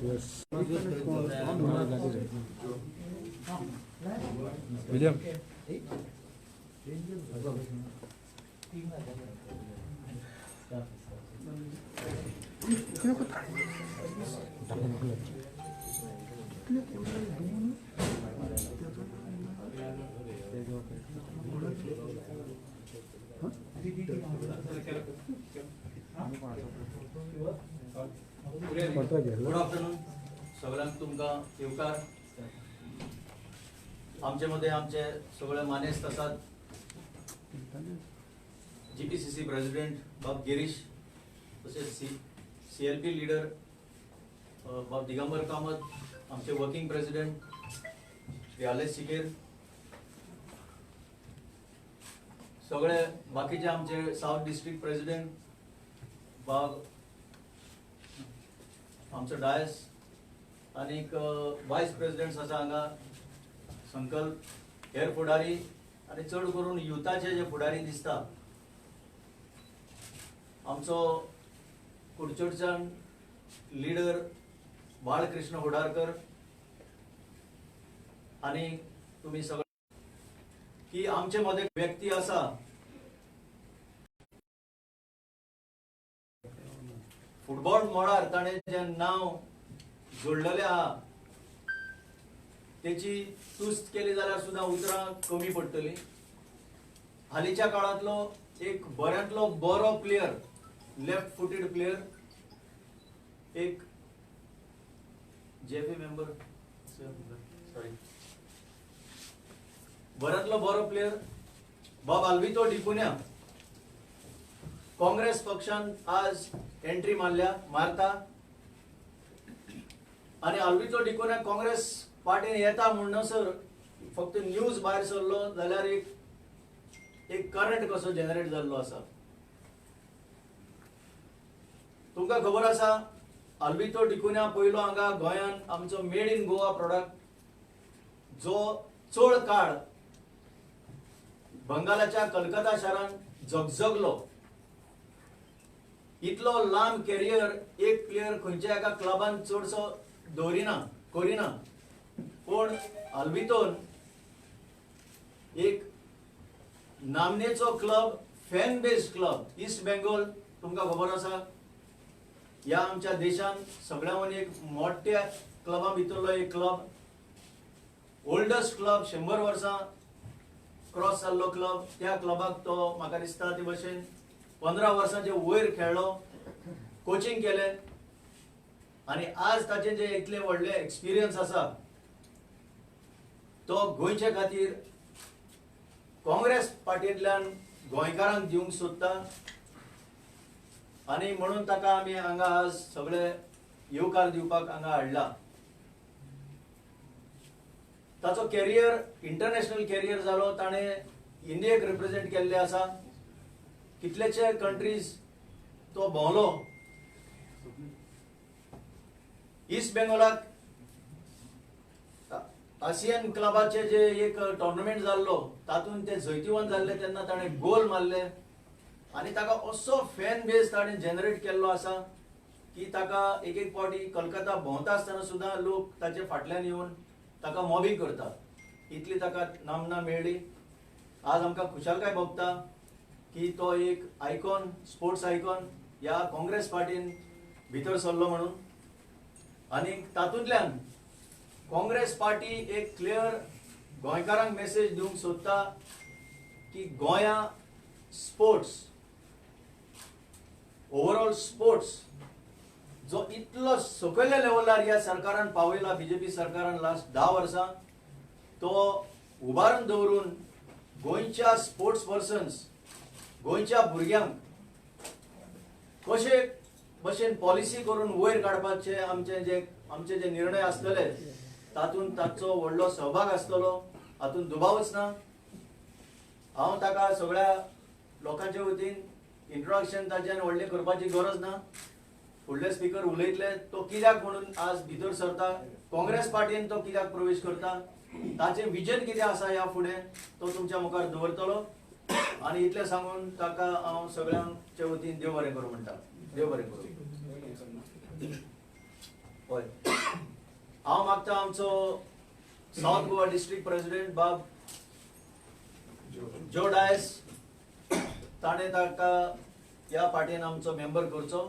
Yes. William. Good afternoon सगळ्यांक तुमकां येवकार. आमचे मध्ये आमचे सगळे मानेस्त आसात. GPCC प्रेसिडेंट बाब गिरीश, तसेच CLP लीडर बाब दिगंबर कामत, आमचे वर्किंग प्रेसिडेंट रियालेश शिकेर, सगळे बाकीचे आमचे साउथ डिस्ट्रिक्ट प्रेसिडेंट बाब आमचो डायस आणि वायस प्रेसिडेंट्स आसा हांगा संकल्प हेर फुडारी आणि चड करून युथाचे जे फुडारी दिसता. आमचो कुडचडच्यान लीडर बाळकृष्ण होडारकर आणि तुम्ही सगळे की आमचे मध्ये व्यक्ती आसा फुटबॉल मळार ताणे जे नाव जोडलेले आहा त्याची तुस्त केली जाल्यार सुद्धा उतरां कमी पडटली. हालीच्या काळातलो एक बऱ्यांतलो बरो प्लेयर, लेफ्ट फुटेड प्लेयर, एक JP मेंबर सॉरी बऱ्यांतलो बरो प्लेयर बाब अल्वितो डिकुन्या काँग्रेस पक्षान आज एंट्री मारता आणि अल्वितो डिकुन्या काँग्रेस पार्टीन येता म्हणसर फक्त न्यूज भायर सरलो जाल्यार एक करंट कसो जनरेट जाल्लो आसा. तुमकां खबर आसा अल्वितो डिकुन्या पयलो हांगा गोंयान आमचो मेड इन गोवा प्रोडक्ट जो चड काळ बंगालाच्या कलकत्ता शारान जगजगलो. इतलो लांब कॅरियर एक प्लेयर खंयच्या एका क्लबान चडसो करिना, पण अल्वितोन एक नामनेचो club, fan based club east Bengal, तुमकां खबर आसा ह्या आमच्या देशान सगळ्यांनी एक मोठ्या क्लबा भितरलो एक क्लब, ओल्डस्ट क्लब, 100 वर्सां क्रॉस जाल्लो क्लब. त्या क्लबाक तो म्हाका दिसता ते भशेन 15 वर्सांचे वयर खेळ्ळो, कोचिंग केले आणि आज ताचे जे इतले व्हडले एक्सपिरियन्स आसा तो गोंयचे खातीर काँग्रेस पार्टींतल्यान गोंयकारांक दिवंक सोदता आणि म्हणून ताका आमी हांगा आज सगळे येवकार दिवपाक हांगा हाडला. ताचो कॅरियर इंटरनॅशनल कॅरियर जालो. ताणे इंडियेक रिप्रेझेंट केल्ले आसा. कितलेशे कंट्रीज तो भोंवलो. ईस्ट बेंगॉलाक आसियन क्लबाचे जे एक टोर्नामेंट जाल्लो तातूंत ते जैतिवंत जाल्ले तेन्ना ताणे गोल मारले आणि ताका असो फॅन बेस ताणे जनरेट केल्लो आसा की ताका एक पावटी कलकत्ता भोंवता आसतना सुद्धा लोक ताचे फाटल्यान येवन ताका मॉबिंग करता. इतली ताका नामना मेळ्ळी. आज आमकां खुशालकाय भोगता की तो एक आयकॉन, स्पोर्ट्स आयकॉन ह्या काँग्रेस पार्टीन भितर सरलो म्हणून. आणि तातूंतल्यान काँग्रेस पार्टी एक क्लियर गोंयकारांक मेसेज दिवंक सोदता की गोंया स्पोर्ट्स, ओवरऑल स्पोर्ट्स जो इतलो सकयल्या लेवलार ह्या सरकारान पावयला, BJP सरकारान लास्ट 10 वर्सां, तो उबारून दवरून गोंयच्या स्पोर्ट्स पर्सन्स, गोंयच्या भुरग्यांक कशे भशेन पॉलिसी करून वयर काडपाचे आमचे जे निर्णय आसतले तातूंत ताचो व्हडलो सहभाग आसतलो, हातूंत दुबावच ना. हांव ताका सगळ्या लोकांच्या वतीन इंट्रोडक्शन ताच्यान व्हडलें करपाची गरज ना. फुडले स्पीकर उलयतले तो कित्याक म्हणून आज भितर सरता, काँग्रेस पार्टीन तो कित्याक प्रवेश करता, ताचें विजन कितें आसा ह्या फुडें तो तुमच्या मुखार दवरतलो. आणि इतलें सांगून ताका हांव सगळ्यांच्या वतीन देव बरें करूं म्हणटा. देव बरें करूं. हय. हांव मागता आमचो साउथ गोवा डिस्ट्रिक्ट प्रेसिडेंट बाब जो डायस ताणे ताका ह्या पार्टीन आमचो मेंबर करचो.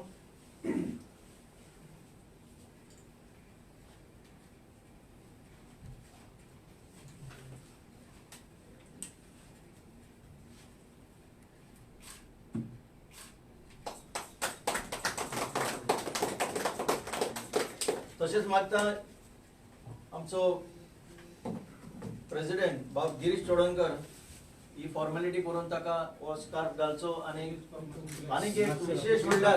तशेंच मागता आमचो प्रेसिडेंट बाब गिरीश चोडणकर ही फॉर्मेलिटी करून ताका हो स्कार्फ घालचो. आणि एक विशेष म्हणल्यार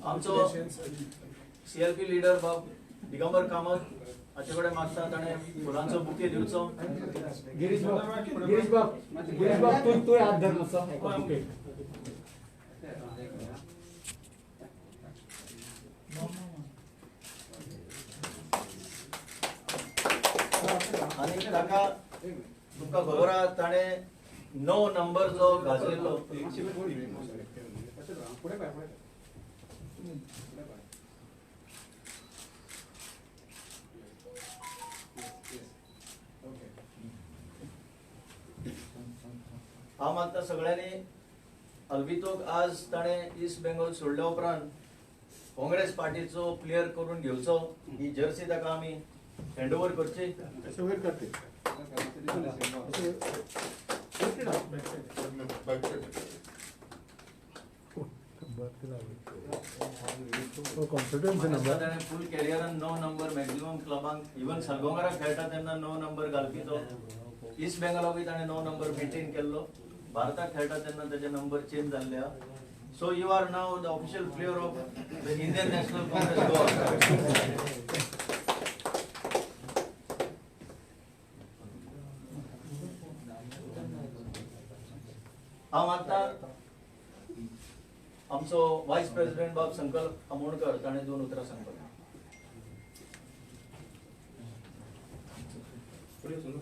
आमचो CLP लीडर बाब दिगंबर कामत हाचे कडेन मागता ताणें फुलांचो बुके दिवचो. गिरीश बाब तू हात धर मातसो. आणि ताका तुमकां खबर आहा ताणें 9 नंबर जो गाजलेलो हांव मागता सगळ्यांनी अल्वितोक आज ताणें ईस्ट बेंगॉल सोडल्या उपरांत काँग्रेस पार्टीचो प्लेयर करून घेवचो. ही जर्सी ताका आमी हँडओव्हर करची. ताणें फूल कॅरियरान 9 नंबर मॅक्झिमम क्लबांक इवन सलगोंगराक खेळटा तेन्ना 9 नंबर घालपी तो. ईस्ट बेंगॉलाकूय ताणें 9 नंबर मेंटेन केल्लो. भारताक खेळटा तेन्ना तेजे नंबर चेंज जाल्ले आहा. So you are now the official player of the Indian National Congress Goa. हांव मागता आमचो वायस प्रेसिडेंट बाब संकल्प आमोणकर ताणें 2 उतरां सांगपाक.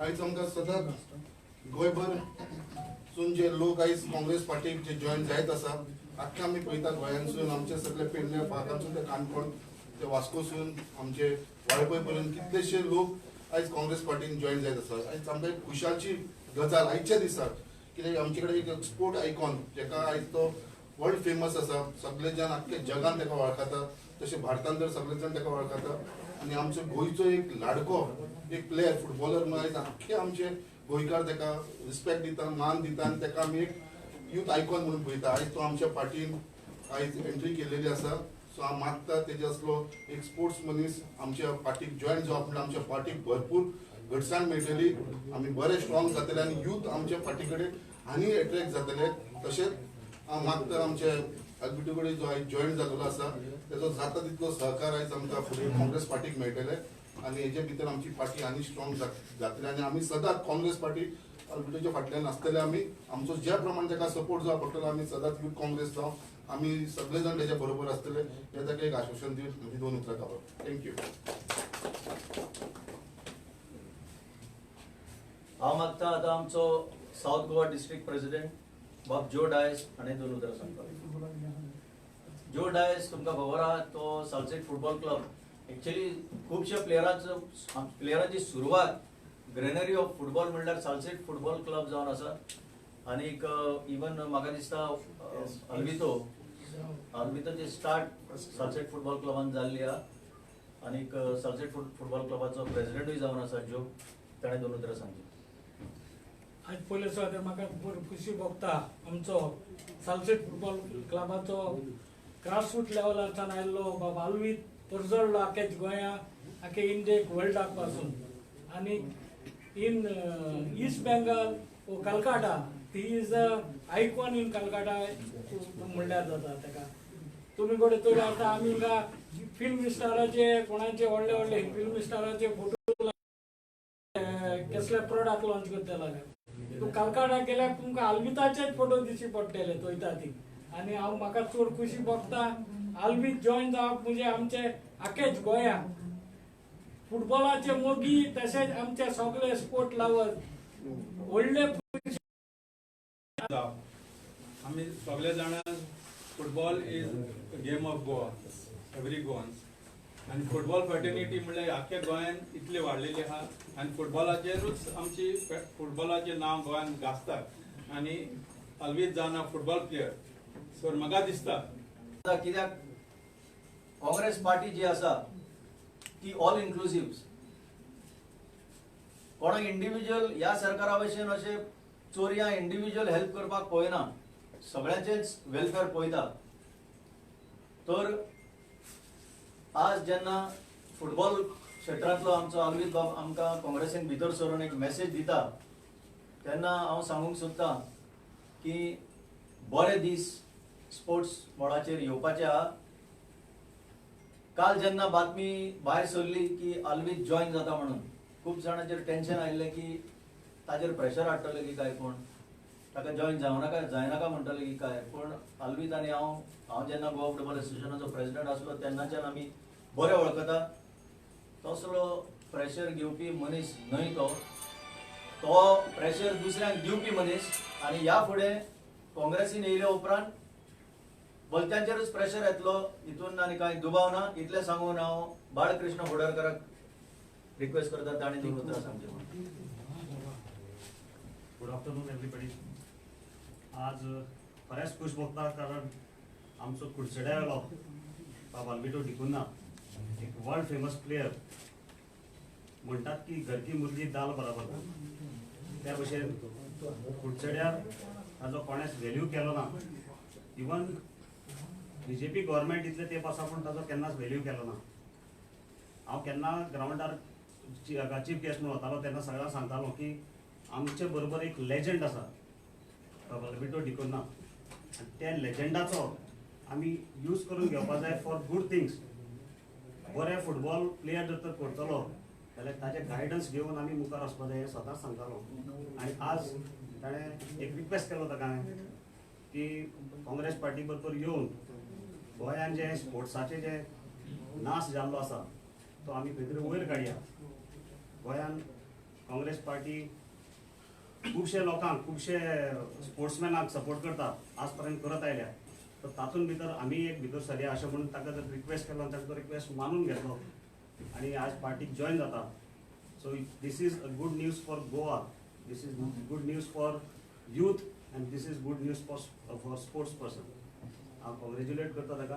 आयज आमकां सदांच गोंयभरसून जे लोक आयज काँग्रेस पार्टीक जे जॉयन जायत आसा, आख्खे आमी पळयता गोंयांतसून आमचे सगळे पेडणे भागांतसून ते काणकोण ते वास्कोसून आमचे वाळपय पर्यंत कितलेशे लोक आयज काँग्रेस पार्टीन जॉयन जायत आसा. आयज आमकां एक खुशालची गजाल आयच्या दिसाक कित्याक आमचे कडेन एक स्पोर्ट आयकॉन जेका आयज तो वर्ल्ड फेमस आसा. सगळे जण आख्खे जगान ताका वळखता. तशें भारतांत तर सगळे जण ताका वळखता. आनी आमचो गोंयचो एक लाडको एक प्लेयर फुटबॉलर म्हणून आयज आख्खे आमचे गोंयकार ताका रिस्पेक्ट दिता, मान दिता आनी ताका आमी एक यूथ आयकॉन म्हणून पळयता. आयज तो आमच्या पार्टीन आयज एंट्री केल्लेली आसा. सो हांव मागता तेजे असलो एक स्पोर्ट्स मनीस आमच्या पार्टीक जॉयन जावप म्हणल्यार आमच्या पार्टीक भरपूर घटसाण मेळटली. आमी बरे स्ट्रॉंग जातले आनी यूथ आमच्या पार्टी कडेन आनी एट्रॅक्ट जातले. तशेंच हांव मागता आमचे अल्बिटो कडेन जो आयज जॉयन जाल्लो आसा तेजो जाता तितलो सहकार आयज आमकां फुडें काँग्रेस पार्टीक मेळटले आनी हेजे भितर आमची पार्टी आनी स्ट्रॉंग जातली. आनी आमी सदांच काँग्रेस पार्टी अल्बिटोच्या फाटल्यान आसतले. आमी आमचो ज्या प्रमाणे ताका सपोर्ट जावप पडटलो आमी सदांच यूथ काँग्रेस जावं आमी सगळे जाण तेच्या बरोबर आसतले हे ताका एक आश्वासन दिवन म्हजी 2 उतरां काबार. थँक्यू. हांव मागता आतां आमचो साउथ गोवा डिस्ट्रिक्ट प्रेसिडेंट बाब जो डायस हाणें 2 उतरां सांगपाक. जो डायस तुमकां खबर आहा तो सालसेट फुटबॉल क्लब एक्चुअली खुबशे प्लेयरांची सुरवात ग्रेनरी ऑफ फुटबॉल म्हणल्यार सालसेट फुटबॉल क्लब जावन आसा. आनीक इवन म्हाका दिसता अल्वितोची स्टार्ट सालसेट फुटबॉल क्लबान जाल्ली आहा. आनीक सालसेट फुटबॉल क्लबाचो प्रेसिडेंटूय जावन आसा जो. ताणें 2 उतरां सांगली. आज पयले सुवातेर म्हाका खुशी भोगता आमचो सालसेट फुटबॉल क्लबाचो ग्रासरूट लेवलाच्यान आयिल्लो बाबा अल्वीत परजळ्ळो आख्याच गोंया आख्खे इंडियेक वर्ल्डाक पासून. आनी इन ईस्ट बेंगॉल कलकाटा ती is a icon in Calcutta म्हणल्यार जाता ताका. तुमी कोडे तर आतां आमी हिंगा फिल्म स्टाराचे कोणाचे व्हडले व्हडले फिल्म स्टाराचे फोटो कसले प्रोडक्ट लॉन्च करतले. तूं कलकाटा गेल्यार तुमकां अल्विताचेच फोटो दिवचे पडटले चोयता ती. आनी हांव म्हाका चड खुशी भोगता अल्वीत जॉयन जावप म्हणजे आमचे आख्खेच गोंया फुटबॉलाचे मोगी तशेंच आमचे सगळे स्पोर्ट लवर व्हडले आम्ही सगळे जाण football is game of Goa every Goans आणि फुटबॉल फर्टर्निटी म्हणल्यार आख्या गोंयान इतली वाडलेली आहा आणि फुटबॉलाचेरूच आमची फुटबॉलाचें नांव गोंयान गाजतात आणि अल्वीत जावन फुटबॉल प्लेयर सो म्हाका दिसता कित्याक काँग्रेस पार्टी जी आसा ती ऑल इन्क्लुसिव्ह कोणाक इंडिव्हिज्युअल ह्या सरकारा भशेन अशें चोरयां इंडिव्हिज्युअल हेल्प करपाक पळयना सगळ्यांचेच वेलफेअर पळयता तर आज जेन्ना फुटबॉल क्षेत्रांतलो आमचो अल्वीत बाब आमकां काँग्रेसीन भितर सरून एक मेसेज दिता तेन्ना हांव सांगूंक सोदतां की बरे दीस स्पोर्ट्स बोर्डाचेर येवपाचे आहा काल जेन्ना बातमी भायर सरली की अल्वीत जॉइन जाता म्हणून खूब जाणांचेर टेन्शन आयिल्लें की ताजेर प्रेशर हाडटले की काय कोण ताका जॉइन जायनाका म्हणटले की काय पूण अल्वीत आनी हांव जेन्ना गोवा फुटबॉल एसोसिएशनाचो प्रेसिडेंट आसलो तेन्नाच्यान आमी बरे वळखता तसलो प्रेशर घेवपी मनीस न्हय तो प्रेशर दुसऱ्यांक दिवपी मनीस आनी ह्या फुडें काँग्रेसीन येयल्या उपरांत भलत्यांचेरूच प्रेशर येतलो हितून आनी कांय दुबाव ना इतलें सांगून हांव बाळकृष्ण फुडारकराक रिक्वेस्ट करता ताणें दोन उतरां सांगचें म्हणून. Good afternoon everybody. आज बऱ्याच खुश भोगता कारण आमचो कुडचड्यावेलो बाब अल्विटो डिकुन्हा एक वर्ल्ड फेमस प्लेयर म्हणटात की घर की मुर्गी दाल बराबर त्या भशेन कुडचड्यार ताजो कोणेच व्हॅल्यू केलो ना. इवन बीजेपी गव्हर्मेंट इतले तेंप आसा पूण ताजो केन्नाच व्हॅल्यू केलो ना. हांव केन्ना ग्राउंडार चीफ गेस्ट म्हणून वतालो तेन्ना सगळ्यांक सांगतालो की आमचे बरोबर एक लेजंड आसा अल्विटो डिकुन्हा आनी त्या लेजंडाचो आमी यूज करून घेवपा जाय फॉर गूड थिंग्स. बरे फुटबॉल प्लेयर जर तर करतलो जाल्यार ताजे गायडन्स घेवन आमी मुखार वचपा जाय हें स्वताच सांगतालो. आनी आज ताणें एक रिक्वेस्ट केलो ताका की काँग्रेस पार्टी बरोबर येवन गोंयान जे स्पोर्ट्साचे जे नाश जाल्लो आसा तो आमी खंय तरी वयर काडया. गोंयान काँग्रेस पार्टी खुबशे लोकांक खुबशे स्पोर्ट्समॅनाक सपोर्ट करता आज पर्यंत करत आयल्या तर तातूंत भितर आमी एक भितर सरया अशें म्हणून ताका जर रिक्वेस्ट केलो ताका तो रिक्वेस्ट मानून घेतलो आनी आज पार्टीक जॉइन जाता. So this is a good news for Goa, this is good news for youth and this is good news for sports person. I congratulate करता ताका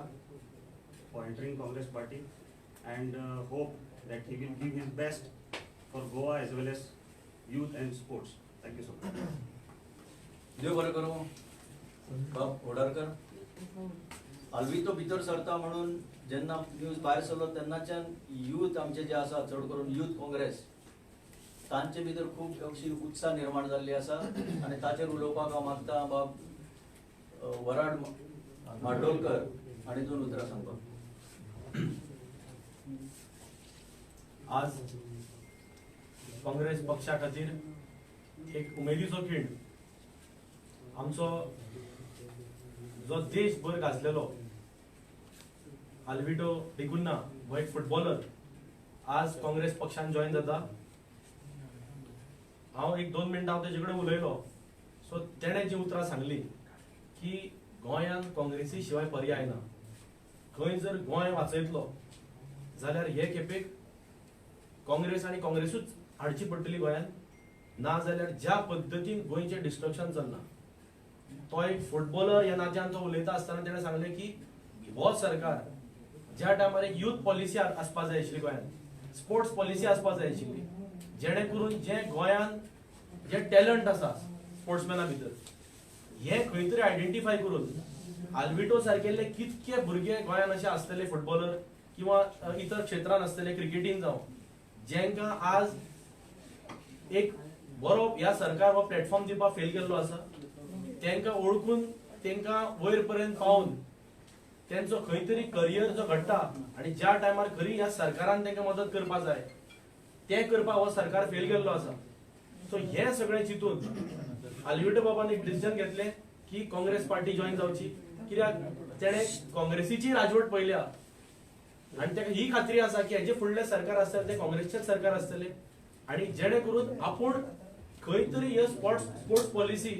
for entering Congress party and hope that he will give his best for Goa as well as youth and sports. Thank you so much. देव बरें करूं बाब फुडारकर. अल्वीतो भितर सरता म्हणून जेन्ना news भायर सरलो तेन्नाच्यान यूथ आमचे जे आसा चड करून यूथ काँग्रेस तांचे भितर खूब अशी उत्साह निर्माण जाल्ली आसा आनी ताचेर उलोवपाक हांव मागता बाब वराड माडोलकर आनी दोन उतरां सांगपाक. आज काँग्रेस पक्षा खातीर एक उमेदीचो खीण आमचो जो देशभर गाजलेलो अल्विटो डिकुन्हा हो एक फुटबॉलर आज काँग्रेस पक्षान जॉइन जाता. हांव एक 2 मिनटां हांव तेजे कडेन उलयलो सो तेणें जी उतरां सांगली की गोंयान काँग्रेसी शिवाय पर्याय ना. खंय जर गोंय वाचयतलो जाल्यार हे खेपेक काँग्रेस आनी काँग्रेसूच हाडची पडटली गोंयान ना जाल्यार ज्या पद्दतीन गोंयचें डिस्ट्रक्शन चल्ला तो एक फुटबॉलर ह्या नात्यान तो उलयता आसतना तेणें सांगलें की हो सरकार ज्या टायमार एक यूथ पॉलिसी आसपाक जाय आशिल्ली गोंयान स्पोर्ट्स पॉलिसी आसपाक जाय आशिल्ली जेणे करून जे गोंयान जे टॅलंट आसा स्पोर्ट्समॅना भितर हे खंय तरी आयडेंटिफाय करून अल्विटो सारकेले कितके भुरगे गोंयान अशे आसतले फुटबॉलर किंवा इतर क्षेत्रांत आसतले क्रिकेटीन जावं जेंकां आज एक बरो ह्या सरकार हो प्लॅटफॉर्म दिवपाक फेल केल्लो आसा तांकां वळखून तांकां वयर पर्यंत पावन त्यांचो खंय तरी करियर जो घडटा आनी ज्या टायमार खरी ह्या सरकारान तांकां मदत करपाक जाय ते करपाक हो सरकार फेल केल्लो आसा. सो हे सगळे चिंतून अल्विटो बाबान एक डिसिजन घेतले की काँग्रेस पार्टी जॉइन जावची कित्याक तेणे काँग्रेसीची राजवट पयल्या आनी ताका ही खात्री आसा की हेजे फुडले सरकार आसतले ते काँग्रेसचेच सरकार आसतले आनी जेणे करून आपूण खंय तरी हे स्पोर्ट्स पॉलिसी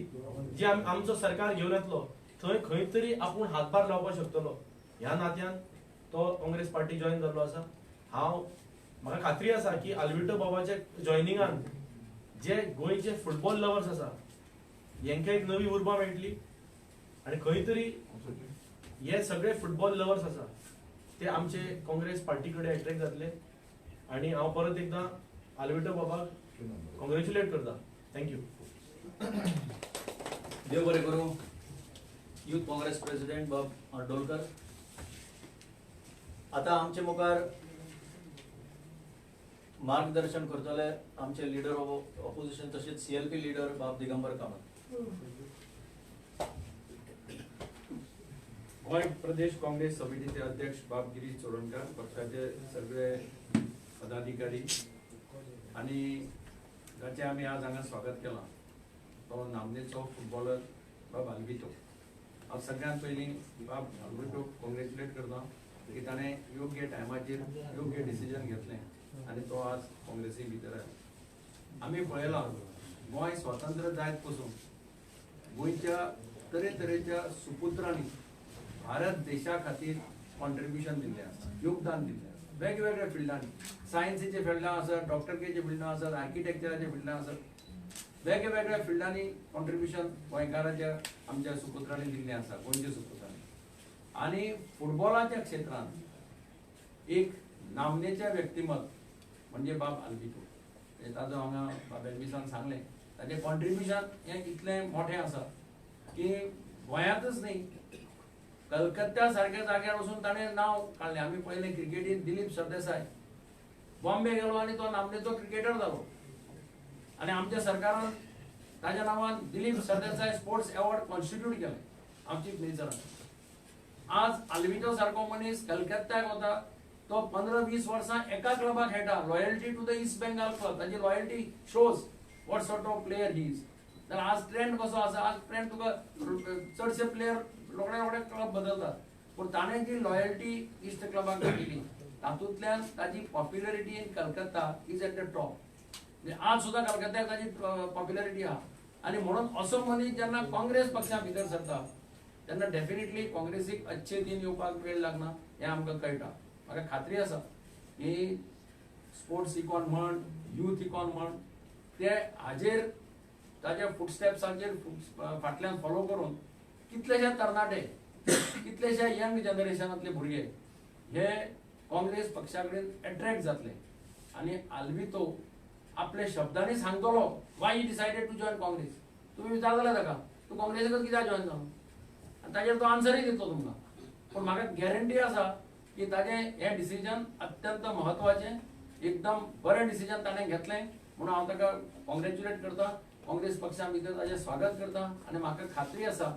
जी आमचो सरकार घेवन येतलो थंय खंय तरी आपूण हातभार लावपाक शकतलो. ह्या नात्यान तो काँग्रेस पार्टी जॉईन जाल्लो आसा. म्हाका खात्री आसा की अल्विटो बाबाच्या जॉयनिंगान जे गोंयचे फुटबॉल लवर्स आसा हेंका एक नवी उर्बा मेळटली आनी खंय तरी हे सगळे फुटबॉल लवर्स आसा ते आमचे काँग्रेस पार्टी कडेन अट्रॅक्ट जातले. आनी हांव परत एकदां अल्विटो बाबाक कॉंग्रॅच्युलेट करता. थँक्यू. देव बरें करूं. यूथ काँग्रेस प्रेसिडेंट बाब अर्दोलकर. आता आमचे मुखार मार्गदर्शन करतले आमचे लीडर ऑफ ऑपोजिशन तसेच CLP लीडर बाब दिगंबर कामत. गोंय प्रदेश काँग्रेस समितीचे अध्यक्ष बाब गिरीश चोडणकर, पक्षाचे सगळे पदाधिकारी आणि जाचे आमी आज हांगा स्वागत केलां तो नामनेचो फुटबॉलर बाब अल्विटो. हांव सगळ्यांत पयलीं बाब अल्विटोक कॉंग्रॅच्युलेट करता की ताणें योग्य टायमाचेर योग्य डिसिजन घेतलें आनी तो आज काँग्रेसी भितर आयलो. आमी पळयलां गोंय स्वतंत्र जायत पासून गोंयच्या तरेतरेच्या सुपुत्रांनी भारत देशा खातीर कॉन्ट्रिब्युशन दिल्लें आसा, योगदान दिल्लें आसा वेगवेगळ्या फिल्डांनी. सायन्सीचे फिल्डां आसत, डॉक्टरकेचे फिल्डां आसत, आर्किटेक्चराचे फिल्डां आसत, वेगवेगळ्या फिल्डांनी कॉन्ट्रिब्युशन गोंयकाराच्या आमच्या सुपुत्रांनी दिल्लें आसा, गोंयच्या सुपुत्रांनी. आनी फुटबॉलाच्या क्षेत्रांत एक नामनेचें व्यक्तिमत म्हणजे बाब अल्विटो. ताजो हांगा बाब एलविसान सांगलें ताजें कॉन्ट्रिब्युशन हें इतलें मोठें आसा की गोंयांतच न्ही कलकत्त्या सारक्या जाग्यार वचून ताणें नांव काडलें. आमी पयलें क्रिकेटीन दिलीप सरदेसाय बॉम्बे गेलो आनी तो नामनेचो क्रिकेटर जालो आनी आमच्या सरकारान ताज्या नांवान Dilip Sardesai sports award constitute केलें आमच्या मिनिस्टरान. आज अल्विटो सारको मनीस कलकत्त्याक वता तो 15-20 वर्सां एका क्लबाक खेळटा. Loyalty to the East Bengal club. ताची loyalty shows what sort of player he is. जाल्यार आज ट्रेंड कसो आसा, आज ट्रेंड तुका चडशे प्लेयर रोखडे रोखडे क्लब बदलतात पूण ताणें जी लॉयल्टी ईस्ट क्लबाक दिली तातूंतल्यान ताची popularity in Calcutta is at the top. आज सुद्धा कलकत्त्याक ताची पॉप्युलरिटी आहा. आनी म्हणून असो मनीस जेन्ना काँग्रेस पक्षा भितर सरता तेन्ना डेफिनेटली काँग्रेसीक अच्छे दिन येवपाक वेळ लागना हें आमकां कळटा. म्हाका खात्री आसा की स्पोर्ट्स इकॉन म्हण, यूथ इकॉन म्हण ते हाजेर ताज्या फुटस्टेप्सांचेर फाटल्यान फॉलो करून कितलेशे तरणाटे, कितलेशे यंग जनरेशनांतले भुरगे हे काँग्रेस पक्षा कडेन अट्रॅक्ट जातले. आनी अल्विटो आपल्या शब्दांनी सांगतलो why he decided to join Congress. तुमी विचारतले ताका तूं काँग्रेसीकच कित्याक जॉइन जालो आनी ताजेर तो आन्सरूय दितलो तुमकां. पूण म्हाका गॅरंटी आसा की ताजें हें डिसिजन अत्यंत म्हत्वाचें, एकदम बरें डिसिजन ताणें घेतलें. म्हणून हांव ताका कॉंग्रॅच्युलेट करता, काँग्रेस पक्षा भितर ताजें स्वागत करता. आनी म्हाका खात्री आसा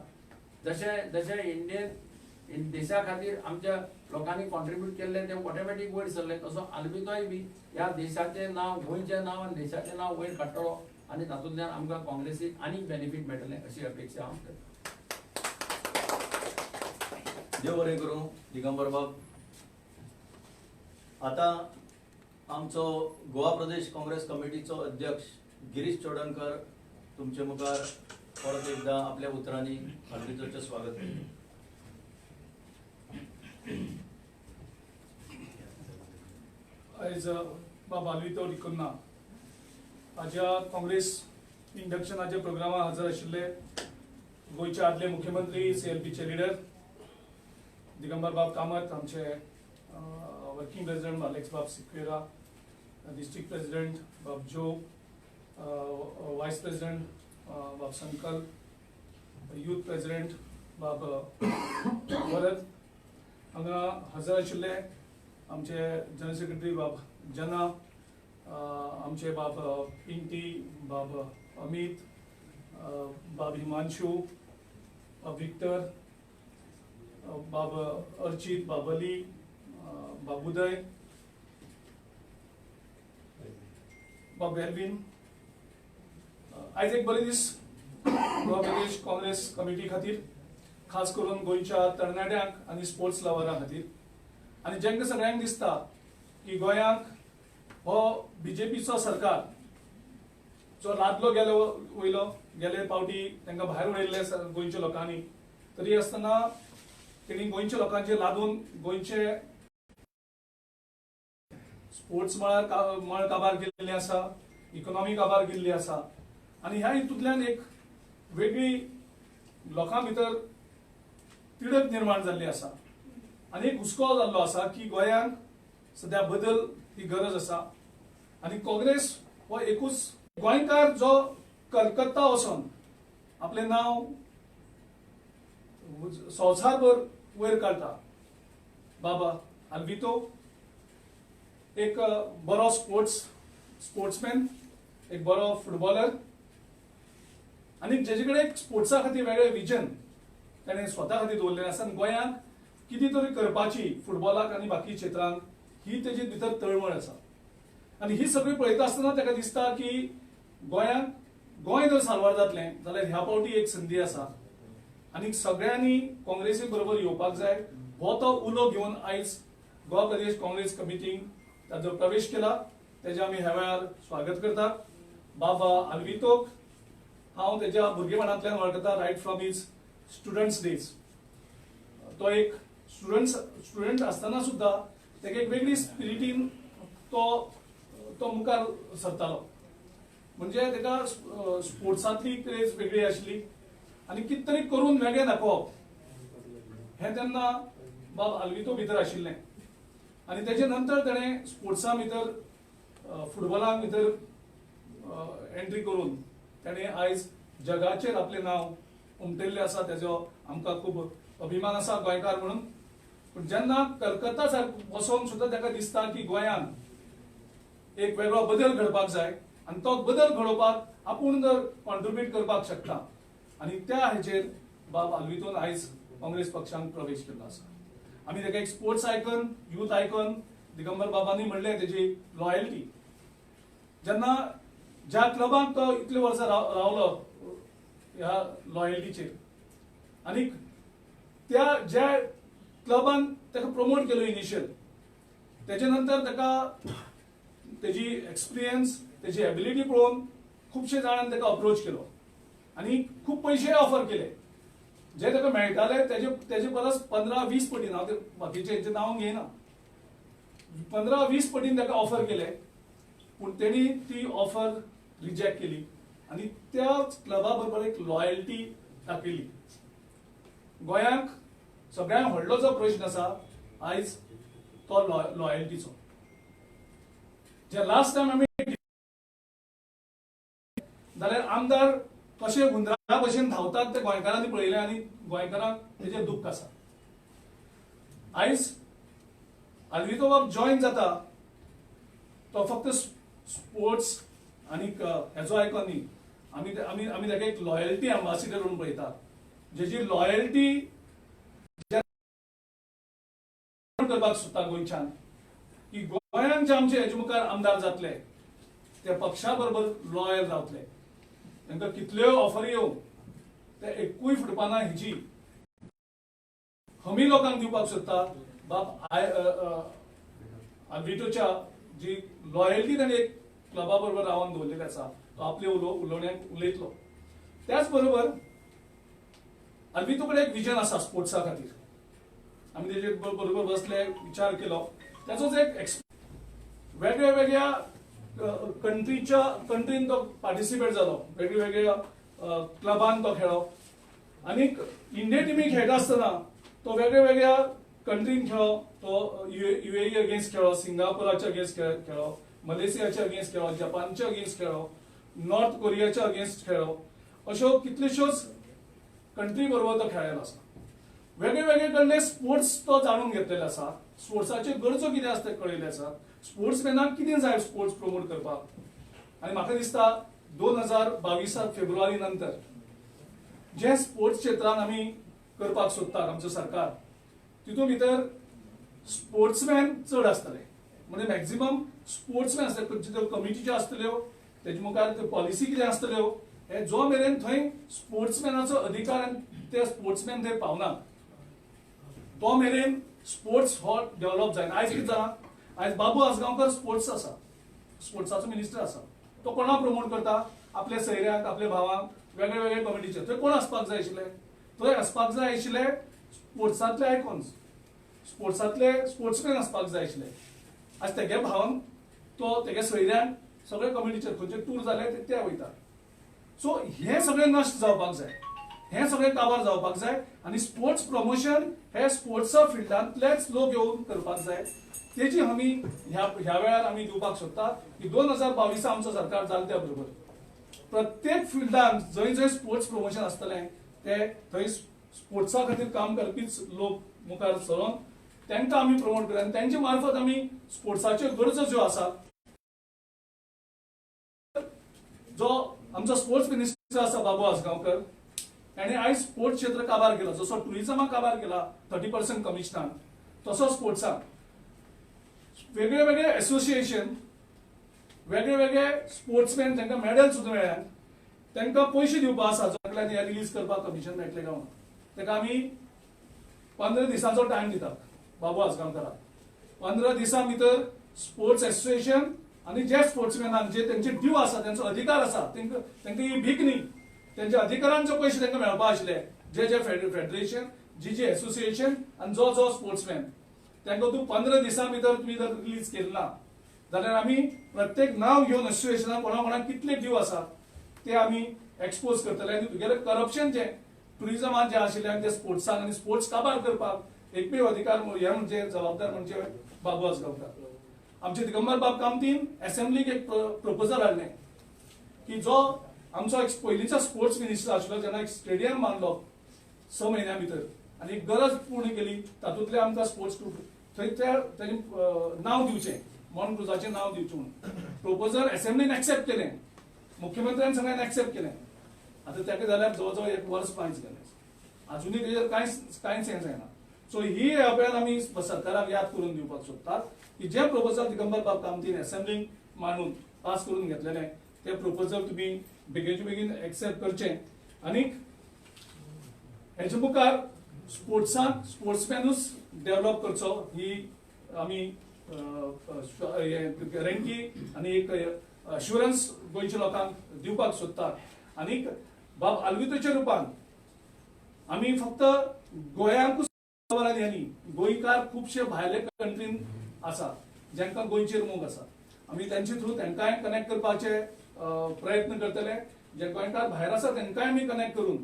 जशें जशें इंडियन देशा खातीर आमच्या लोकांनी कॉन्ट्रिब्यूट केल्लें तें ऑटोमॅटीक वयर सरलें तसो अल्विटोय बी ह्या देशाचें नांव, गोंयचें नांव आनी देशाचें नांव वयर काडटलो आनी तातूंतल्यान आमकां काँग्रेसीक आनीक बेनिफीट मेळटलें अशी अपेक्षा हांव करतां. देव बरें करूं दिगंबर बाब. आता आमचो गोवा प्रदेश काँग्रेस कमिटीचो अध्यक्ष गिरीश चोडणकर तुमचे मुखार परत एकदा आपल्या उतरांनी अल्विटोचें स्वागत करता. आयज बाब अल्विटो डिकुन्हा हाज्या काँग्रेस इंडक्शनाच्या प्रोग्रामाक हजर आशिल्ले गोंयचे आदले मुख्यमंत्री CLPचे लीडर दिगंबर बाब कामत, आमचे वर्किंग प्रेसिडेंट अलेक्स बाब सिक्वेरा, डिस्ट्रिक्ट प्रेसिडेंट बाब जो, वायस प्रेसिडेंट बाब संकल, यूथ प्रेसिडेंट बाब वरद, हांगा हजर आशिल्ले आमचे जनरल सेक्रेटरी बाब जना, आमचे बाब पिंटी, बाब अमित, बाब हिमांशु, बाब विक्टर, बाब अर्चित, बाब अली, बाब उदय, बाब एल्विन. आयज एक बरे दीस गोवा प्रदेश काँग्रेस कमिटी खातीर, खास करून गोंयच्या तरणाट्यांक आनी स्पोर्ट्स लवरां खातीर. आनी जेंका सगळ्यांक दिसता की गोंयांक हो BJPचो सरकार जो लादलो वयलो गेले पावटी तांकां भायर उडयल्ले गोंयच्या लोकांनी, तरी आसतना तेणी गोंयच्या लोकांचे लादून गोंयचे स्पोर्ट्स मळ काबार केल्ली आसा, इकॉनॉमी काबार केल्ली आसा, आनी ह्या हितूंतल्यान एक वेगळी लोकां भितर तिडक निर्माण जाल्ली आसा आनी एक हुस्को जाल्लो आसा की गोंयांत सध्या बदल ही गरज आसा आनी काँग्रेस हो एकूच गोंयकार जो कलकत्ता वचून आपलें नांव संवसारभर वयर काडटा, बाबा अल्वितो एक बरो स्पोर्ट्समॅन, एक बरो फुटबॉलर आनी जेजे कडेन एक स्पोर्ट्सा खातीर वेगळें विजन ताणें स्वता खातीर दवरलेलें आसा आनी गोंयांक कितें तरी करपाची फुटबॉलाक आनी बाकी क्षेत्रांक ही तेजे भितर तळमळ आसा आनी ही सगळी पळयता आसतना ताका दिसता की गोंयांक गोंय जर साल्वार जातलें जाल्यार ह्या पावटी एक संदी आसा आनी सगळ्यांनी काँग्रेसी बरोबर येवपाक जाय। हो तो उलो घेवन आयज गोवा प्रदेश काँग्रेस कमिटीन ताजो प्रवेश केला, तेजे आमी ह्या वेळार स्वागत करतात। बाबा अल्वितोक हांव तेज्या भुरगेपणांतल्यान वळखता, right from his students days. तो एक स्टुडंट आसतना सुद्धा ताका एक वेगळी स्पिरिटीन तो मुखार सरतालो, म्हणजे ताका स्पोर्ट्सांतली क्रेज वेगळी आशिल्ली आनी कितें तरी करून वेगळें दाखोवप हें तेन्ना बाब अल्वितो भितर आशिल्लें आनी तेजे नंतर ताणें स्पोर्ट्सा भितर फुटबॉला भितर एंट्री करून ताणें आयज जगाचेर आपलें नांव उमटयल्लें आसा, तेजो आमकां खूब अभिमान आसा गोंयकार म्हणून। पूण जेन्ना कलकत्ता वचोन सुद्दां ताका दिसता की गोंयांत एक वेगळो बदल घडपाक जाय आनी तो बदल घडोवपाक आपूण जर कॉन्ट्रिब्यूट करपाक शकता आनी त्या हेचेर बाब अल्वितोन आयज काँग्रेस पक्षांत प्रवेश केल्लो आसा। आमी ताका एक sports icon, youth icon, Digambar बाबांनी म्हणलें तेजी लॉयल्टी, जेन्ना ज्या क्लबांत तो इतले वर्सां रावलो ह्या लॉयल्टीचेर आनी त्या ज्या क्लबान ताका प्रमोट केलो इनिशियल, तेजे नंतर ताका तेजी एक्सपिरियन्स, तेजी एबिलिटी पळोवन खुबशे जाणांनी ताका अप्रोच केलो आनी खूब पयशे ऑफर केले जे ताका मेळटाले तेजे परस 15-20 पटीन, हांव बाकीचे नांव घेयना, 15-20 पटीन ताका ऑफर केले, पूण तेणी ती ऑफर रिजेक्ट केली आनी त्या क्लबा बरोबर एक लॉयल्टी दाखयली। गोंयांक सगळ्यांत व्हडलो जो प्रश्न आसा आयज तो लॉयल्टीचो। जे लास्ट टायम आमी जाल्यार आमदार कशे हुंदरा भशेन धांवतात ते गोंयकारांनी पळयले आनी गोंयकारांक तेजेर दुख्ख आसा। आयज अल्वितो बाब जॉइन जाता तो फक्त स्पोर्ट्स आनी हेजो आयकन न्ही, आमी ताका एक लॉयल्टी एम्बेसिडर म्हणून पळयता, जेजी लॉयल्टी करपाक सोदता गोंयच्यान की गोंयांत जे आमचे हेजे मुखार आमदार जातले ते पक्षा बरोबर लॉयल रावतले, तांकां कितल्यो ऑफरी येवं ते एकूय फुटपाना हेजी हमी लोकांक दिवपाक सोदता। बाब अल्विटोच्या जी लॉयल्टी ताणें एक क्लबा बरोबर रावन दवरलेली आसा, तो आपले उलोवण्याक उलयतलो। त्याच बरोबर अल्वितो कडेन एक विजन आसा स्पोर्ट्सा खातीर, आमी तेजे बरोबर बसले, विचार केलो, त्याचोच एक वेगळ्या वेगळ्या कंट्रीन तो पार्टिसिपेट जालो, वेगळ्या क्लबान तो खेळ्ळो आनी इंडिया टिमी खेळटा आसतना तो वेगळ्या कंट्रीन खेळ्ळो, तो UAE अगेन्स्ट खेळ्ळो, सिंगापुराच्या अगेन्स्ट खेळ्ळो, मलेशियाच्या अगेन्स्ट खेळ्ळो, जपानच्या अगेन्स्ट खेळ्ळो, नॉर्थ कोरियाच्या अगेन्स्ट खेळ्ळो, अश्यो कितल्योश्योच कंट्री बरोबर तो खेळ्ळेलो आसा। वेगळे कडले स्पोर्ट्स तो जाणून घेतलेले आसा, स्पोर्ट्साच्यो गरजो कितें आसा ते कळयले आसा, स्पोर्ट्समॅनाक कितें जाय स्पोर्ट्स प्रमोट करपाक। आनी म्हाका दिसता 2022 फेब्रुवारी नंतर जे स्पोर्ट्स क्षेत्रांत आमी करपाक सोदतात आमचो सरकार, तितून भितर स्पोर्ट्समॅन चड आसतले, म्हणजे मॅक्झिमम स्पोर्ट्समॅन आसतले, कमिटीच्यो आसतल्यो, तेजे मुखार पॉलिसी कितें आसतल्यो, हे जो मेरेन थंय स्पोर्ट्समॅनाचो अधिकार आनी ते स्पोर्ट्समॅन थंय पावना तो मेरेन स्पोर्ट्स हो डेव्हलप जायना। आयज कितें जालां, आयज बाबू आसगांवकर स्पोर्ट्स आसा, स्पोर्ट्साचो मिनिस्टर आसा, तो कोणाक प्रमोट करता, आपल्या सैऱ्यांक आपल्या भावांक वेगळे वेगळे कमिटीचे थंय कोण आसपाक जाय आशिल्ले थंय आसपाक जाय आशिल्ले स्पोर्ट्सांतले आयकॉन्स स्पोर्ट्सांतले स्पोर्ट्समॅन आसपाक जाय आशिल्ले आज तेगे भावांक तो तेगे सैऱ्यांक सगळे कमिटीचेर खंयचे टूर जाले ते वयता सो हे सगळे नश्ट जावपाक जाय हे सगळे काबार जावपाक जाय आनी स्पोर्ट्स प्रमोशन हे स्पोर्ट्सा फिल्डांतलेच लोक येवन करपाक जाय तेजी हमी ह्या वेळार आमी दिवपाक सोदतात की 2022 आमचो सरकार जाले त्या बरोबर प्रत्येक फिल्डांत जंय जंय स्पोर्ट्स प्रमोशन आसतलें ते थंय स्पोर्ट्सा खातीर काम करपीच लोक मुखार सरून तांकां आमी प्रमोट करया आनी तांचे मार्फत आमी स्पोर्ट्साच्यो गरजो ज्यो आसात जो आमचो स्पोर्ट्स मिनिस्टर आसा बाबू आसगांवकर ताणें आयज स्पोर्ट्स क्षेत्र काबार केला जसो टुरिझमाक काबार केला 30% कमिशनान तसो स्पोर्ट्साक वेगळे वेगळे एसोसिएशन वेगळे वेगळे स्पोर्ट्समॅन तांकां मेडल सुद्दां मेळ्ळ्यात तांकां पयशे दिवपा आसा जगल्यान हे रिलीज करपाक कमिशन मेळटलें काय म्हणून ताका आमी 15 दिसांचो टायम दितात बाबू आसगांवकराक 15 दिसां भितर स्पोर्ट्स एसोसिएशन आनी जे स्पोर्ट्समॅनांक जे तेंचे ड्यू आसा तेंचो अधिकार आसा तांकां ही भीक न्ही तेंच्या अधिकारांचे पयशे तांकां मेळपा आशिल्ले जे जे फेडरेशन जी एसोसिएशन आनी जो जो स्पोर्ट्समॅन तांकां तूं 15 दिसां भितर तुमी जर रिलीज केलें ना जाल्यार आमी प्रत्येक नांव घेवन एसोसिएशनाक कोणाक कितले ड्यू आसा ते आमी एक्सपोज करतले आनी तुगेलें करप्शन जे टुरिझमांत जे आशिल्लें ते स्पोर्ट्साक आनी स्पोर्ट्स काबार करपाक एकमेव अधिकार हे म्हणजे जबाबदार म्हणजे बाबू आसगांवकर आमचे दिगंबर बाब कामतीन असेंब्लीक एक प्रपोजल हाडलें की जो आमचो एक पयलींचो स्पोर्ट्स मिनिस्टर आशिल्लो जेन्ना एक स्टेडियम बांदलो 6 म्हयन्यां भितर आनी एक गरज पूर्ण केली तातूंतले आमकां स्पोर्ट्स थंय तेजें नांव दिवचें मॉन क्रुजाचें नांव दिवचें म्हणून प्रपोजल असेंब्लीन एक्सेप्ट केलें मुख्यमंत्र्यान सगळ्यांनी एक्सेप्ट केलें आतां ताका जाल्यार जवळ जवळ 1 वर्स पांच गेलें अजुनूय तेजेर कांयच सेन्स येना सो ही अपेल आमी सरकाराक याद करून दिवपाक सोदतात की जे प्रपोजल दिगंबर बाब कामतीन असेंब्लीन मांडून पास करून घेतलेले ते प्रपोजल तुमी बेगीनचे बेगीन एक्सेप्ट करचें आनीक हेचे मुखार स्पोर्ट्सांत स्पोर्ट्समॅनूच डेव्हलप करचो ही आमी गॅरंटी आनी एक अश्युरन्स गोंयच्या लोकांक दिवपाक सोदतात आनीक बाब आल्वितोच्या रुपान आमी फक्त गोंयांकूच न्ही गोंयकार खुबशे भायले कंट्रीन आसा जांकां गोंयचेर मोग आसा आमी तांचे थ्रू तांकांय कनेक्ट करपाचे प्रयत्न करतले जे गोंयकार भायर आसा तांकांय आमी कनेक्ट करून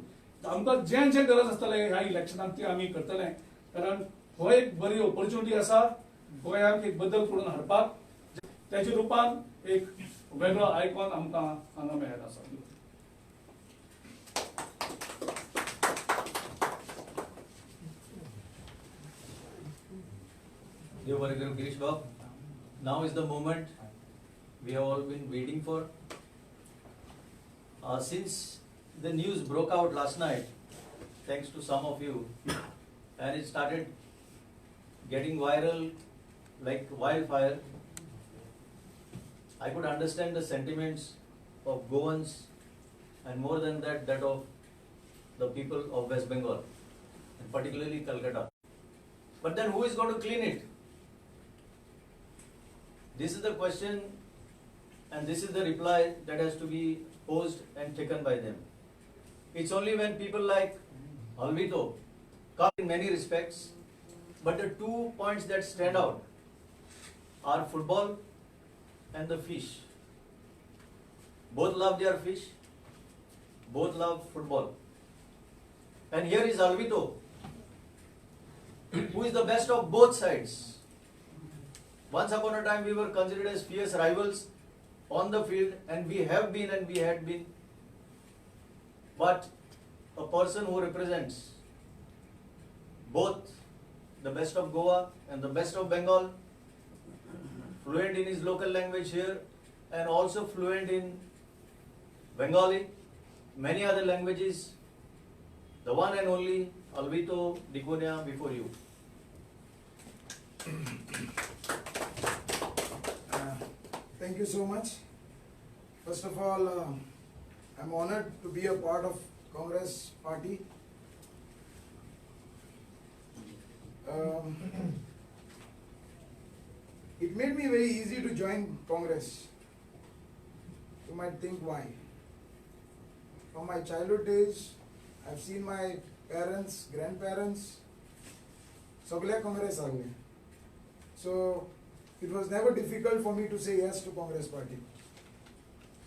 आमकां जे गरज आसतले ह्या इलेक्शनाक ती आमी करतले कारण हो एक बरी ऑपॉर्च्युनिटी आसा गोंयांक एक बदल करून हाडपाक त्याच्या रुपान एक वेगळो आयकॉन आमकां हांगा मेळत आसा Dear Varghar Girish Bab, now is the moment we have all been waiting for. Since the news broke out last night, thanks to some of you, and it started getting viral like wildfire, I could understand the sentiments of Goans and more than that, that of the people of West Bengal, and particularly Calcutta. But then who is going to clean it? This is the question and this is the reply that has to be posed and taken by them. It's only when people like Alvito come in many respects, but the 2 points that stand out are football and the fish. Both love their fish, both love football. And here is Alvito, who is the best of both sides. Once upon a time we were considered as fierce rivals on the field, and we have been and we had been. But a person who represents both the best of Goa and the best of Bengal, fluent in his local language here and also fluent in Bengali, many other languages, the one and only Alvito Dcunha before you. Thank you so much. First of all, I'm honored to be a part of Congress party. It made me very easy to join Congress. You might think why. from my childhood days, I've seen my parents, grandparents, Sagle Congress Agle. So it was never difficult for me to say yes to Congress Party.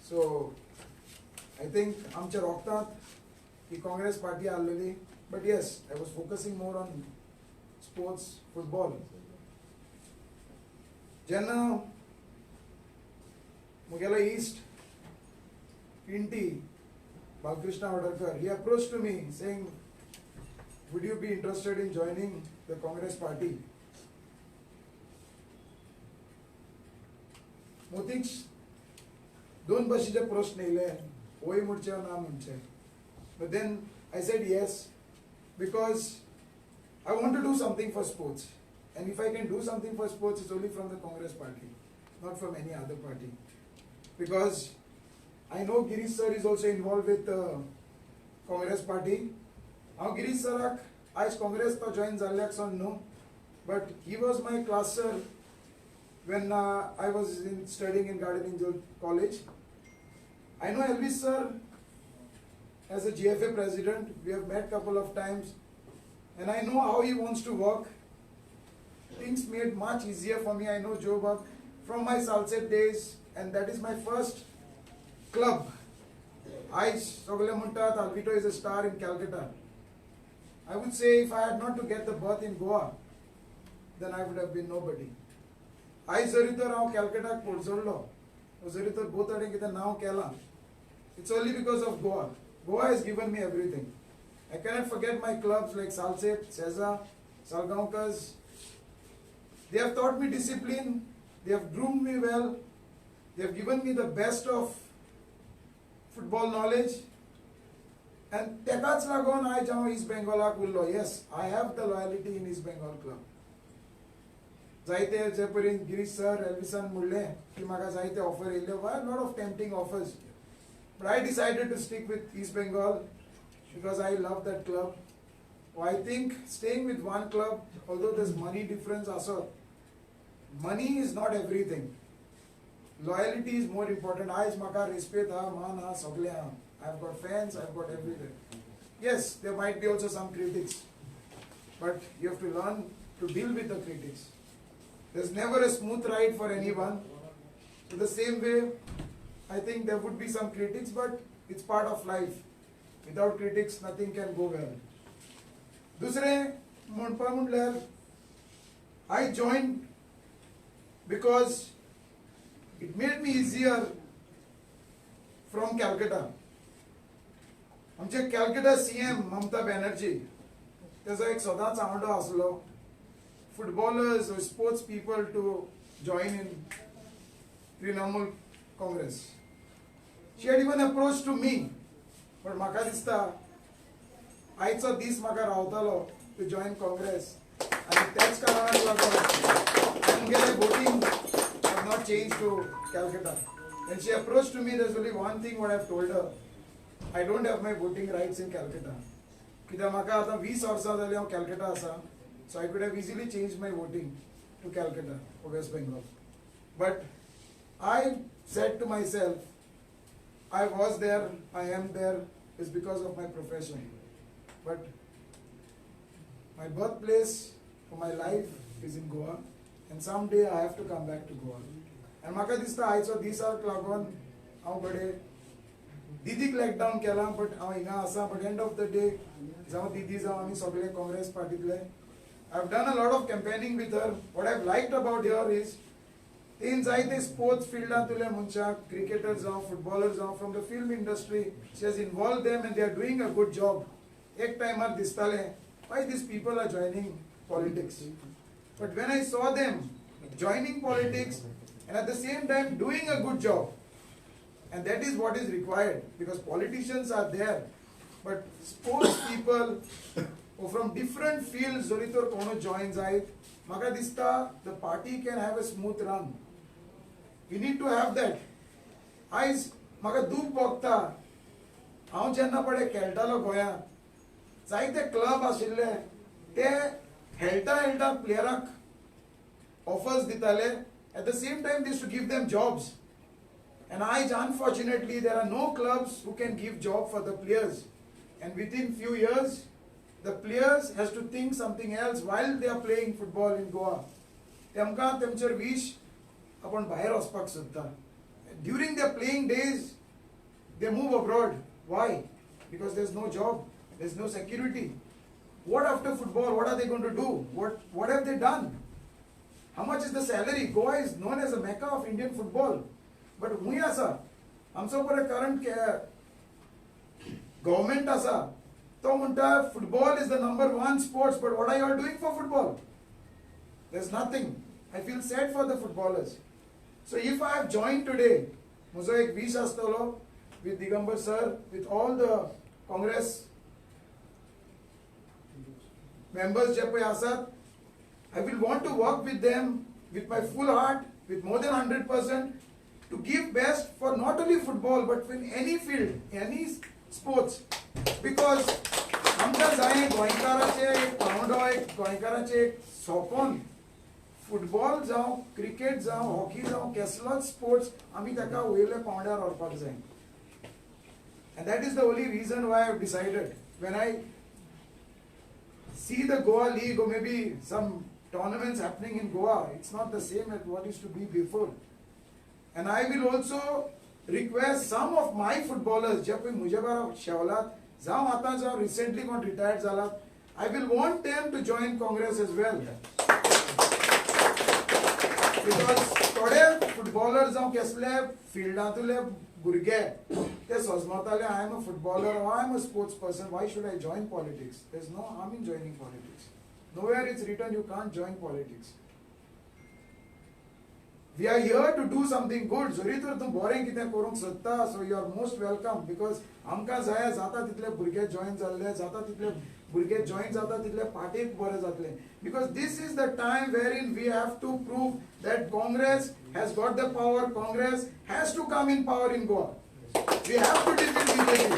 So I think आमच्या रोखतात की Congress Party आलेली, but yes, I was focusing more on sports, football. जेन्ना मुगेला East Pinty Balkrishna Vadarkar, he approached to me saying, would you be interested in joining the Congress Party? मोतीच दोन भाषेचे प्रश्न येले, होय म्हणचे ना म्हणचे. But then I said yes because I want to do something for sports. And if I can do something for sports, it's only from the Congress Party, not from any other party. Because I know Girish sir is also involved with the Congress Party. Now Girish sir, I Congress to join Zalyak no, but he was my class sir when I was studying in Garden Angel College. I know Elvis sir as a GFA president. We have met couple of times, and I know how he wants to work. Things made much easier for me. I know Joe Buck from my Salset days, and that is my first club. I Sogale Muntat, Alvito is a star in Calcutta. I would say if I had not to get the birth in Goa, then I would have been nobody. I Zaritor Rao Calcutta Podzollo. Zaritor Botade Kita now Kela. It's only because of Goa. Goa has given me everything. I cannot forget my clubs like Salset, Seza, Salgaonkers. They have taught me discipline. They have groomed me well. They have given me the best of football knowledge. And tekach lagon I jao East Bengal ullo. Yes, I have the loyalty in East Bengal club. Zaite Jepurin Girish sir, Elvisan Mulle, ki maga zaite offer ille. A lot of tempting offers. But I decided to stick with East Bengal because I love that club. I think staying with one club, although there's money difference also, money is not everything. Loyalty is more important. I is maka respect ha, man ha, sagle ha. I've got fans, I've got everything. Yes, there might be also some critics, but you have to learn to deal with the critics. There's never a smooth ride for anyone. In the same way, I think there would be some critics, but it's part of life. Without critics, nothing can go well. Dusre, म्हणपा म्हणल्यार, I joined because it made me easier from Calcutta. आमचे Calcutta CM Mamata Banerjee, त्याचा एक सदांच आवडो आसलो, footballers or sports people to join in Trinamool Congress. She had even approached to me, but म्हाका दिसता आयचो दीस म्हाका रावतालो to join Congress, and त्याच कारणाक लागून आमगेले voting have not changed to Calcutta. When she approached to me, there's only one thing what I've told her: I don't have my voting rights in Calcutta. कित्याक म्हाका आतां 20 वर्सां जाली हांव Calcutta आसा, so I could have easily changed my voting to Calcutta or West Bengal. But I said to myself, I was there, I am there, is because of my profession. But my birthplace for my life is in Goa, and someday I have to come back to Goa. And म्हाका दिसता आयचो दिसाक लागून हांव बडे दीदीक late down केला, but हांव हिंगा आसा. But end of the day जावं दीदी जावं आमी सगळे Congress पार्टीतले. I've done a lot of campaigning with her. What I've liked about her is in जायते sports fieldaंतले मनशाक, cricketers जावं, footballers जावं, from the film industry, she has involved them and they are doing a good job. एक टायमार दिसताले, why these people are joining politics? But when I saw them joining politics and at the same time doing a good job, and that is what is required, because politicians are there, but sports people who from different fields Zoritor Kono joins म्हाका दिसता the party can have a smooth run. We need to have that. आयज म्हाका दूख भोगता, हांव जेन्ना पळय खेळटालो गोंयांत, जायते क्लब आशिल्ले ते खेळटा प्लेयराक ऑफर्स दिताले. At the same time, they used to give them jobs. And unfortunately, there are no clubs who can give job for the players. And within few years, the players has to think something else while they are playing football in Goa. तेमकां तेमचेर wish आपण भायर वचपाक सोदता. During their playing days, they move abroad. Why? Because there's no job, there's no security. What after football? What are they going to do? What have they done? How much is the salary? Goa is known as a mecca of Indian football. But we asa, आमचो पळय current government asa, तो म्हणटा football is the #1 sports. But what are you all doing for football? There's nothing. I feel sad for the footballers. So if I have joined today, म्हजो एक wish आसतलो with Digambar sir, with all the Congress members जे पळय आसात, I will want to work with them with my full heart, with more than 100%, to give best for not only football but in any field, any sports. Because आमकां जाय गोंयकाराचे एक पावंडो, एक गोंयकाराचे एक सोपोन, football जावं, cricket जावं, हॉकी जावं, कसलोच sports आमी ताका वयल्या पावंड्यार व्हरपाक जाय. And that is the only reason why I have decided. When I see the Goa League or maybe some tournaments happening in Goa, it's not the same as what used to be before. And I will also request some of my footballers, जे पळय म्हजे बरोबर शेवलात, जावं आतां जावं recently कोण retired जालात, I will want them to join Congress as well. Because थोडे footballer जावं कसले फिल्डांतले भुरगे ते सोजमताले, I am a footballer or I am a sports person, why should I join politics? There's no harm in joining politics. Nowhere it's written you can't join politics. We are here to do something good. जरी तर तूं बरें कितें करूंक सोदता, so you are most welcome. Because आमकां जाय जाता तितले भुरगे join जाल्ले, जाता तितले भुरगे join जाता तितले पार्टीक बरें जातलें. Because this is the time wherein we have to prove that Congress has got the power. Congress has to come in power in Goa. We have to defeat BJP.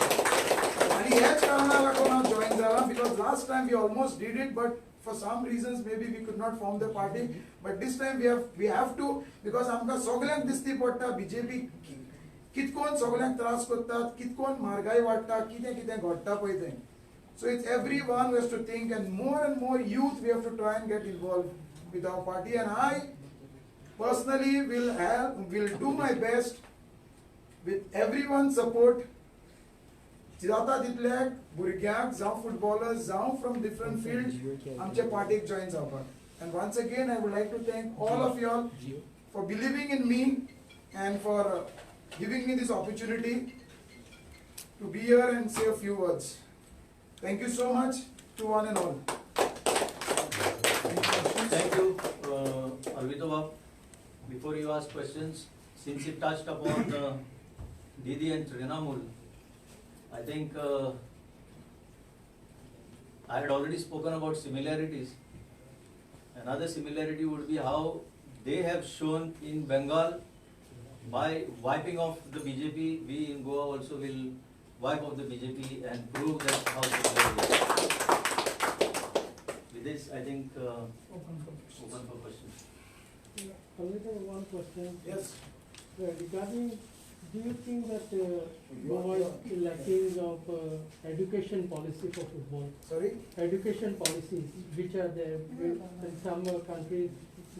And हेच कारणाक लागून हांव join जाला, because last time we almost did it, but for some reasons maybe we could not form the party. But this time we have to, because आमकां सगळ्यांक दिसती पडटा BJP कितकोन सगळ्यांक त्रास करतात, कितकोन म्हारगाय वाडटा, कितें कितें घडटा पळय तें. So it's everyone who has to think, and more youth we have to try and get involved with our party. And I personally will do my best with everyone's support. जाता तितल्याक भुरग्यांक जावं फुटबॉलर्स जावं from different fields आमच्या पार्टीक join जावपाक. And once again I would like to thank all of you all for believing in me and for giving me this opportunity to be here and say a few words. Thank you so much to one and all. Thank you, Alvito. Before you ask questions, since you touched upon Didi and Trinamool, I think I had already spoken about similarities. Another similarity would be how they have shown in Bengal by wiping off the BJP. We in Goa also will wipe off the BJP and prove that how similar it is. With this, I think open for questions. Only one question. Yes. Regarding, do you think that Goa is lacking of education policy for football? Sorry? Education policies, which are there in some countries,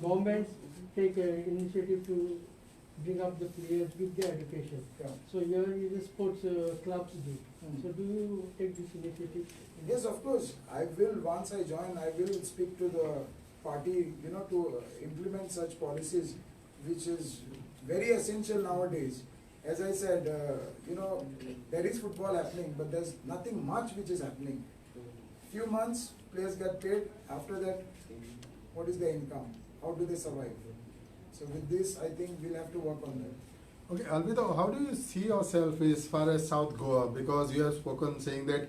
governments take initiative to bring up the players with their education. Yeah. So here is a sports clubs do. So do you take this initiative? Yes, of course. I will, once I join, I will speak to the party, to implement such policies, which is very essential nowadays. As I said, there is football happening, but there's nothing much which is happening. Few months, players get paid. After that, what is their income? How do they survive? So with this, I think we'll have to work on that. Okay, Alvito, how do you see yourself as far as South Goa? Because you have spoken saying that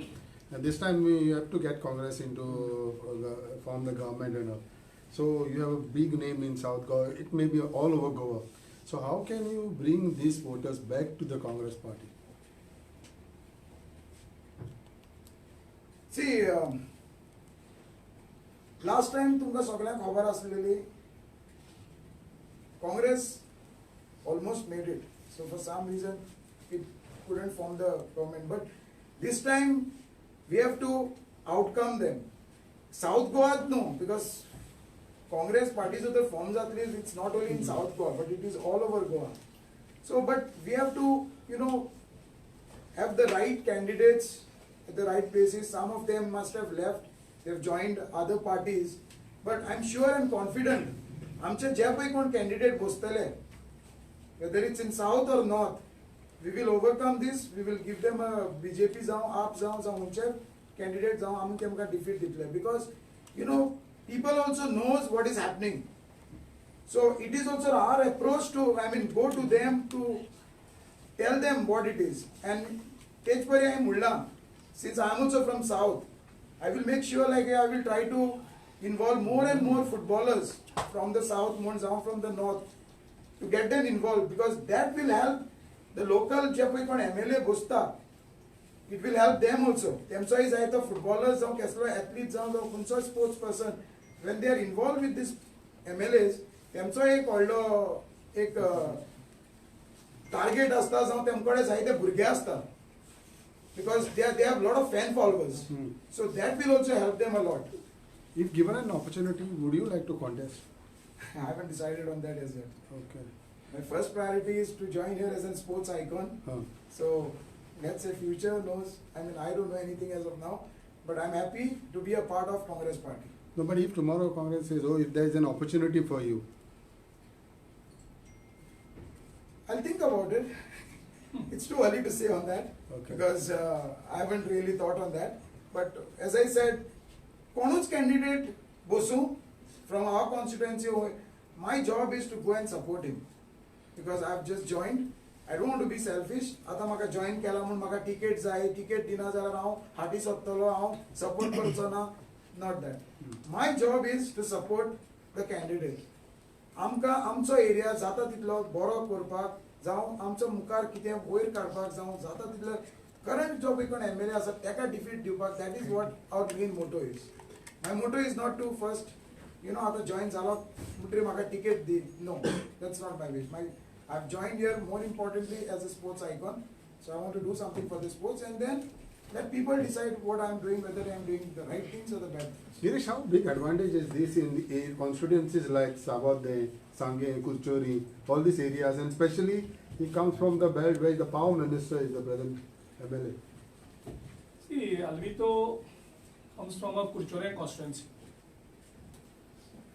this time we have to get Congress into form the government and all. So you have a big name in South Goa. It may be all over Goa. So how can you bring these voters back to the Congress party? See, last time तुमकां सगळ्यांक खबर आसलेली, Congress almost made it. So for some reason, it couldn't form the government. But this time, we have to outcome them. South Goa, no, because Congress parties of the forms at least it's not only in South Goa, but it is all over Goa. So, but we have to, have the right candidates at the right places. Some of them must have left, they've joined other parties. But I'm sure and confident, आमचे जे पळय कोण candidate बसतले, whether it's in South or North, we will overcome this, we will give them a BJP जावं, आप जावं उनचे candidate जावं, आमी तेमकां defeat दितले. Because, people also knows what is happening. So it is also our approach to, go to them to tell them what it is. And Tejpuri I am since I am also from South, I will make sure I will try to involve more and more footballers from the South, more from the North, to get them involved, because that will help the local MLA Busta. It will help them also. Temso is either footballers, athletes, sports person. When they are involved with these MLAs, temso एक target asta, temkode saite burge asta, because they have a lot of fan followers. So that will also help them a lot. If given an opportunity, would you like to contest? I haven't decided on that as yet. Okay. My first priority is to join here as a sports icon. So let's say future knows. I don't know anything as of now, but I'm happy to be a part of Congress party. No, but if tomorrow Congress says, if there is an opportunity for you, I'll think about it. It's too early to say on that, because I haven't really thought on that. But as I said, Konu's candidate Bosu from our constituency, my job is to go and support him, because I've just joined. I don't want to be selfish. Ata maka join kela mun maka ticket dina jala rao, hati sattalo rao, support karchana. Not that. My job is to support the candidate. आमचो area जाता तितलो बरो करपाक जावं आमचो मुखार कितें वयर काडपाक जावं जाता तितलो करंट जो पळय कोण MLA आसा तेका डिफीट दिवपाक, that is what our main motto is. My motto is not to first, आतां join जालो म्हणटरी म्हाका ticket the. No, that's not my wish. I've joined here more importantly as a sports icon, so I want to do something for the sports, and then let people decide what I'm doing, whether I'm doing the right things or the bad things. Girish, how big advantage is this in the constituencies like Sabade, Sange, Kulchori, all these areas, and especially he comes from the belt where the power minister is the present MLA. See, Alvito comes from a Kulchore constituency,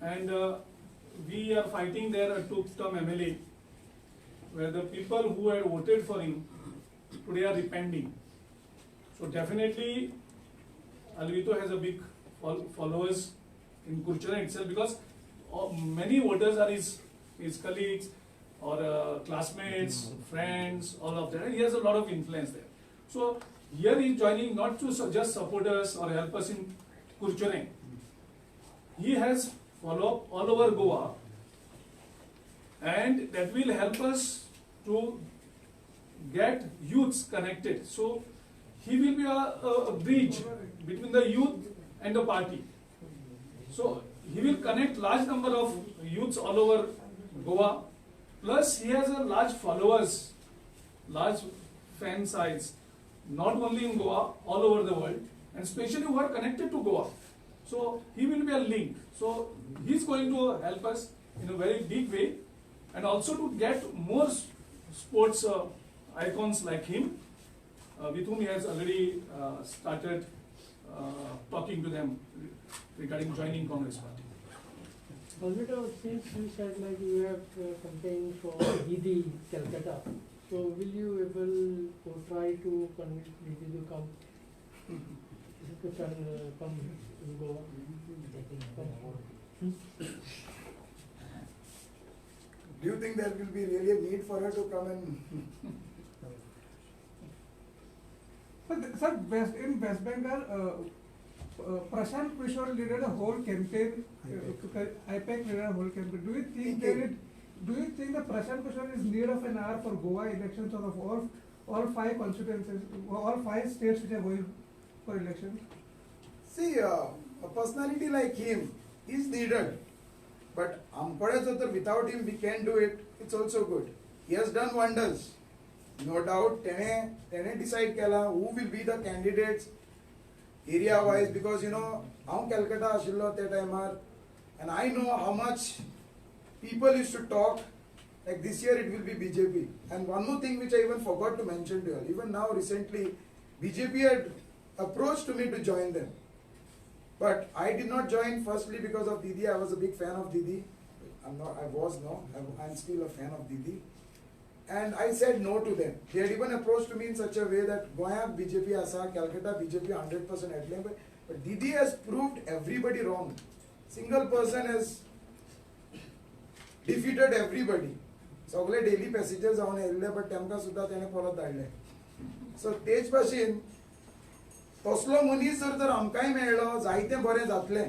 and we are fighting there a two-term MLA, where the people who had voted for him today are repenting. So definitely, Alvito has a big followers in Kulchura itself, because many voters are his colleagues or classmates, friends, all of that. And he has a lot of influence there. So here he is joining not to just support us or help us in Kulchura. He has follow-up all over Goa, and that will help us to get youths connected. So he will be a bridge between the youth and the party. So he will connect large number of youths all over Goa. Plus he has a large followers, large fan size, not only in Goa, all over the world, and especially who are connected to Goa. So he will be a link. So he is going to help us in a very big way, and also to get more sports icons like him, with whom he has already started talking to them regarding joining Congress party. Alvito, since you said you have campaigned for Didi Calcutta, so will you able to try to convince Didi to come in Goa? Do you think there will be really a need for her to come and? Sir, in West Bengal, Prashant Kishore led a whole campaign. IPAC led a whole campaign. Do you think that Prashant Kishore is need of an hour for Goa elections of all 5 constituencies, all 5 states which are going for elections? See, a personality like him is needed, but without him we can do it. It's also good. he has done wonders. No doubt, tene decide kela who will be the candidates area wise, because you know, I'm Calcutta ashillo at that time, and I know how much people used to talk. Like this year it will be BJP. And one more thing which I even forgot to mention to you all, even now recently, BJP had approached to me to join them. But I did not join firstly because of Didi. I was a big fan of Didi. I'm still a fan of Didi. And I said no to them. They had even approached to me in such a way that Goan BJP asa, Calcutta BJP 100% headline. But Didi has proved everybody wrong. Single person has defeated everybody. सगळे daily passenger जावन येयल्ले, but तेमकां सुद्दां तेणें परत धाडले. So तेच भाशेन तसलो मनीस जर आमकांय मेळ्ळो जायतें बरें जातलें.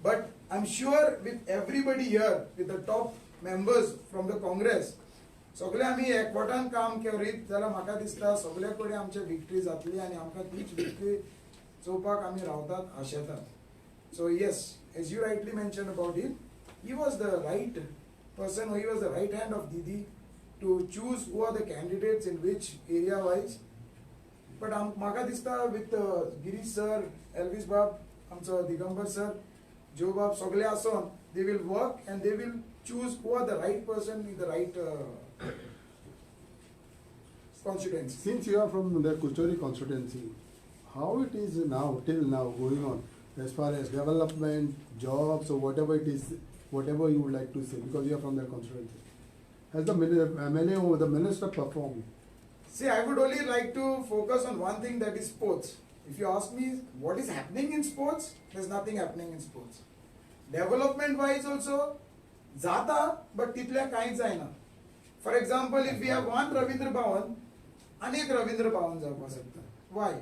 But I am sure with everybody here, with the top members from the Congress, सगळे आमी एकवटान काम करीत जाल्यार म्हाका दिसता सगळे कडेन आमची विक्ट्री जातली आनी आमकां तीच विक्ट्री चोवपाक आमी रावतात, आशेतात. So yes, as you rightly mention about him, he was the right person, he was the right hand of Didi to choose who are the candidates in which area wise. But म्हाका दिसता with Girish sir, Elvis Bab, आमचो Digambar sir, Joe Bab, सगळे आसोन they will work and they will choose who are the right person in the right constituency. Since you are from the Kuchori constituency, how it is now, till now, going on as far as development, jobs, or whatever it is, whatever you would like to say, because you are from that constituency. Has the MLA or the minister performed? See, I would only like to focus on one thing, that is sports. If you ask me what is happening in sports, there's nothing happening in sports. Development wise also, zata, but title kainch जायना. For example, if we have one Ravindra Bhavan, अनेक Ravindra Bhavan जावपा शकता. Why?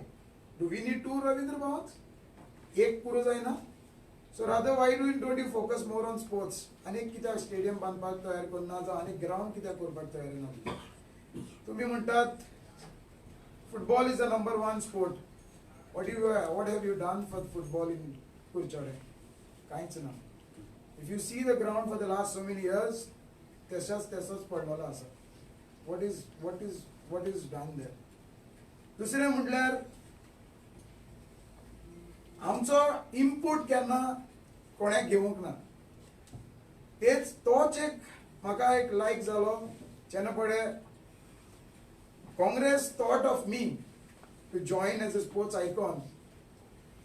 Do we need two Ravindra Bhavans? एक पुरो जायना. So rather, why don't you focus more on sports? अनेक कित्याक stadium बांदपाक तयार करना, जावं अनेक ग्राउंड कित्याक करपाक तयार ना? तुम्ही म्हणटात football is the #1 sport. What have you done for football in Kurchade? कांयच ना. If you see the ground for the last so many years, तसोच पडलेलो आसा. What is done there? दुसरें म्हटल्यार आमचो इनपुट केन्ना कोणाक घेवंक ना. तोच एक म्हाका एक लायक जालो जेन्ना पळय Congress thought of me to join as a sports icon,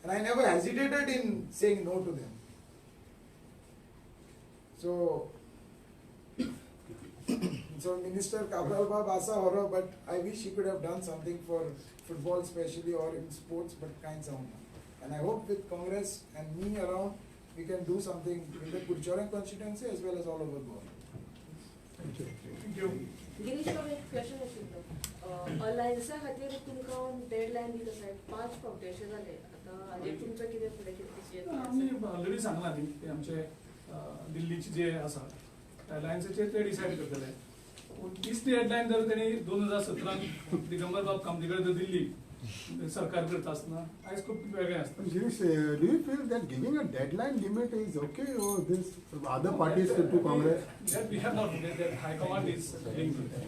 and I never hesitated in saying no to them. So Minister Cabral Bab asa horo, but I wish he could have done something for football especially or in sports, but kind sound. And I hope with Congress and me around, we can do something in the Kurchoran constituency as well as all over Goa. Thank you. Girish बाबा, एक question आशिल्लो. अलायन्सा खातीर तुमकां deadline दिली आसा, 5 फावटी अशें जाले. आतां हाजेर तुमचें कितें फुडें कितें आमी ऑलरेडी सांगला न्ही, ते आमचे दिल्लीचे जे आसा अलायन्साचेर ते डिसायड करतले. तीच डेडलायन जर तेणी 2017 दिगंबर बाब कामतीकडे जर दिल्ली सरकार करता आसतना आयज खूब वेगळें आसता. Girish, do you feel that giving a deadline limit is okay, or this other parties to Congress? That we have not, that High Command is linked to that.